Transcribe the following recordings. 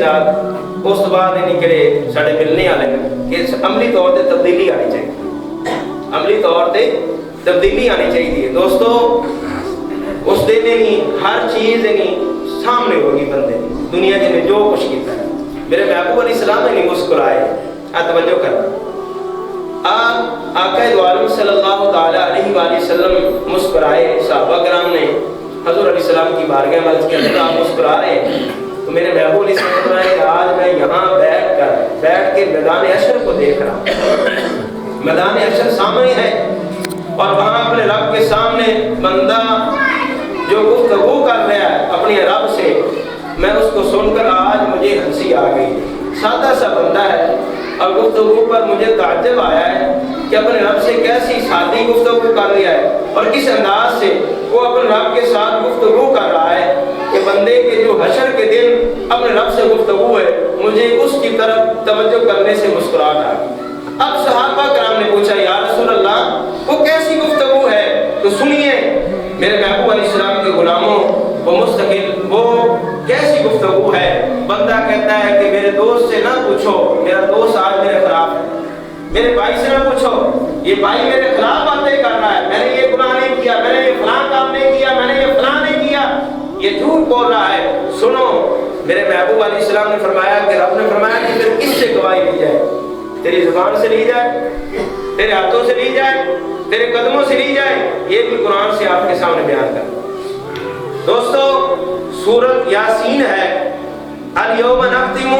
خیال اس بعد نہیں کرے سارے ملنے والے کہ عملی طور پہ تبدیلی آنی چاہیے، عملی طور پہ تبدیلی آنی چاہیے دوستو۔ اس دن نہیں ہر چیز نہیں سامنے ہوگی بندے دنیا جی نے جو کچھ کیتا ہے۔ میرے محبوب علیہ السلام نے نہیں مسکرائے، توجہ کرنا، آقا دو عالم صلی اللہ تعالی علیہ وآلہ وسلم مسکرائے، صحابہ کرام نے حضور علیہ السلام کی بارگاہ میں عرض کیا آپ مسکرا رہے ہیں؟ تو میرے محبوب علیہ السلام نے آج میں یہاں بیٹھ کے میدان حشر کو دیکھ رہا ہوں، میدان حشر سامنے ہے اور وہاں اپنے رب کے سامنے بندہ جو گفتگو کر رہا ہے اپنے رب سے، میں اس کو سن کر آج مجھے ہنسی آ گئی۔ سادہ سا بندہ ہے اور گفتگو پر مجھے تعجب آیا ہے کہ اپنے رب سے کیسی سادی گفتگو کر رہا ہے اور کس انداز سے وہ اپنے رب کے ساتھ گفتگو کر رہا ہے کہ بندے کے جو حشر کے دن اپنے رب سے گفتگو ہے، مجھے اس کی طرف توجہ کرنے سے مسکراہٹ آ گئی۔ اب صحابہ کرام نے پوچھا یا رسول اللہ وہ کیسی گفتگو ہے؟ تو سنیے میرے محبوب علیہ السلام کے غلاموں، وہ مستقل وہ کیسی گفتگو ہے؟ بندہ کہتا ہے کہ میرے دوست سے نہ پوچھو، میرا دوست آج میرے خلاف ہے، میرے بھائی سے نہ پوچھو، یہ بھائی میرے خلاف باتیں کر رہا ہے، میں نے یہ گناہ نہیں کیا، میں نے یہ فلاں کام نہیں کیا، میں نے یہ فلاں نہیں کیا، یہ جھوٹ بول رہا ہے۔ سنو میرے محبوب علیہ السلام نے فرمایا کہ رب نے فرمایا کہ پھر کس سے گواہی لی جائے؟ تیری زبان سے لی جائے، تیرے ہاتھوں سے لی جائے، تیرے قدموں سے لی جائے؟ یہ بھی قرآن سے آپ کے سامنے بیان کر۔ دوستو سورۃ یاسین ہے، الیوم نختم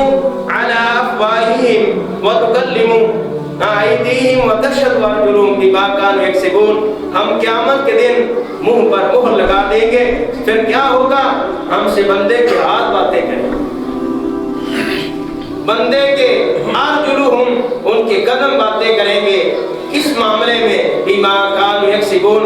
علی افواہہم وتکلمنا ایدیہم وتشہد ارجلہم بما کانوا یکسبون۔ ہم قیامت کے دن منہ پر مہر لگا دیں گے، پھر کیا ہوگا؟ ہم سے بندے کے ہاتھ باتیں کریں گے، بندے کے ارجلہم ان کے قدم باتیں کریں گے۔ کس معاملے میں؟ بما کانوا یکسبون،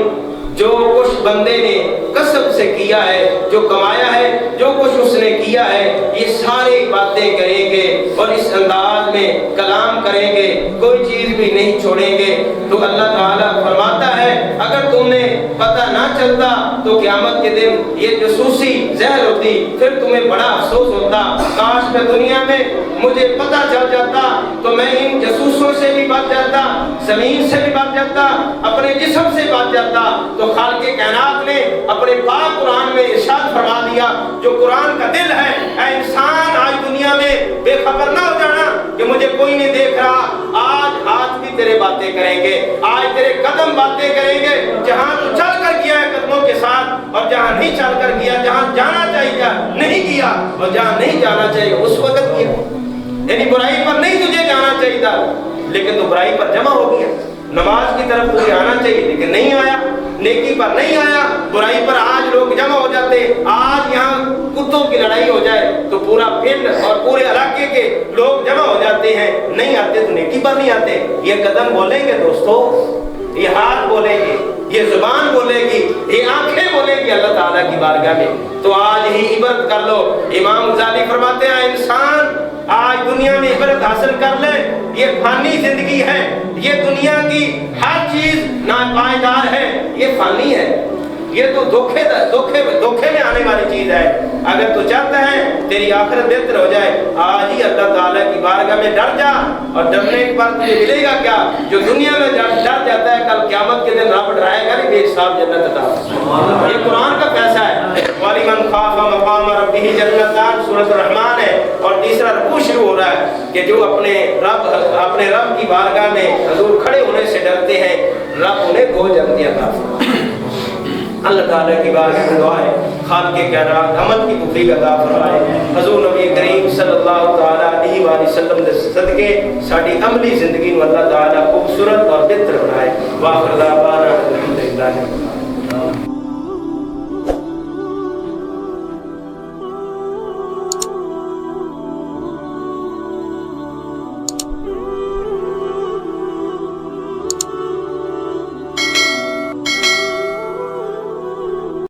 جو کچھ بندے نے کسب سے کیا ہے، جو کمایا ہے، جو کچھ اس نے کیا ہے، یہ ساری باتیں کریں گے اور اس انداز میں کلام کریں گے، کوئی چیز بھی نہیں چھوڑیں گے۔ تو اللہ تعالیٰ فرماتا ہے اگر تم نے پتہ نہ چلتا تو قیامت کے دن یہ جاسوسی زہر ہوتی، پھر تمہیں بڑا افسوس ہوتا، کاش میں دنیا میں مجھے پتہ چل جاتا تو میں ان جاسوسوں سے بھی بچ جاتا، زمین سے بھی بچ جاتا، اپنے جسم سے بچ جاتا۔ تو خالق کائنات نے اپنے پاک قرآن میں ارشاد فرما دیا، جو قرآن کا دل ہے، اے انسان آج دنیا میں بے خبر نہ ہو جانا کہ مجھے کوئی نہیں دیکھ رہا، آج ہاتھ بھی تیرے باتیں کریں گے، آج تیرے قدم باتیں کریں گے، جہاں تو چل کر گیا ہے قدموں کے ساتھ اور جہاں نہیں چل کر گیا، جہاں جانا چاہیے نہیں گیا اور جہاں نہیں جانا چاہیے اس وقت گیا، یعنی برائی پر نہیں تجھے جانا چاہیے تھا لیکن تو برائی پر جمع ہو گیا، نماز کی طرف تجھے آنا چاہیے لیکن نہیں آیا، نیکی پر نہیں آیا، برائی پر آج لوگ جمع ہو جاتے۔ آج یہاں کتوں کی لڑائی ہو جائے تو پورا پنڈ اور پورے علاقے کے لوگ جمع ہو جاتے ہیں، نہیں آتے تو نیکی پر نہیں آتے۔ یہ قدم بولیں گے دوستو، یہ ہاتھ بولیں گے، یہ زبان بولے گی، یہ آنکھیں بولیں گی اللہ تعالیٰ کی بارگاہ میں۔ تو آج ہی عبرت کر لو۔ امام غزالی فرماتے ہیں انسان آج دنیا میں عبرت حاصل کر لے، یہ فانی زندگی ہے، یہ دنیا کی ہر چیز ناپائیدار ہے، یہ فانی ہے، یہ تو دھوکے میں آنے والی چیز ہے۔ اگر تو چاہتا ہے تیری آخرت بہتر ہو جائے، آج ہی اللہ تعالیٰ کی بارگاہ میں ڈر جا، اور ڈرنے پر تجھے ملے گا کیا؟ جو دنیا میں ڈر جاتا ہے کل قیامت کے دن رب ڈرائے گا نہیں، بے حساب جنت عطا۔ یہ قرآن کا پیسہ ہے۔ وَلِمَنْ خَافَ مَقَامَ رَبِّهِ جَنَّتَانِ سورۃ الرحمن ہے، اور تیسرا رکوع شروع ہو رہا ہے کہ جو اپنے رب کی بارگاہ میں حضور کھڑے ہونے سے ڈرتے ہیں، رب انہیں دو جنتیں عطا فرمائے۔ اللہ تعالیٰ کی بارگاہ میں دعا ہے خالق کائنات عمل کی توفیق عطا فرمائے۔ حضور نبی کریم صلی اللہ تعالیٰ علیہ وآلہ وسلم دے صدقے ساری عملی زندگی میں اللہ تعالیٰ خوبصورت اور بہتر بنائے۔ وآخر دعوانا الحمدللہ۔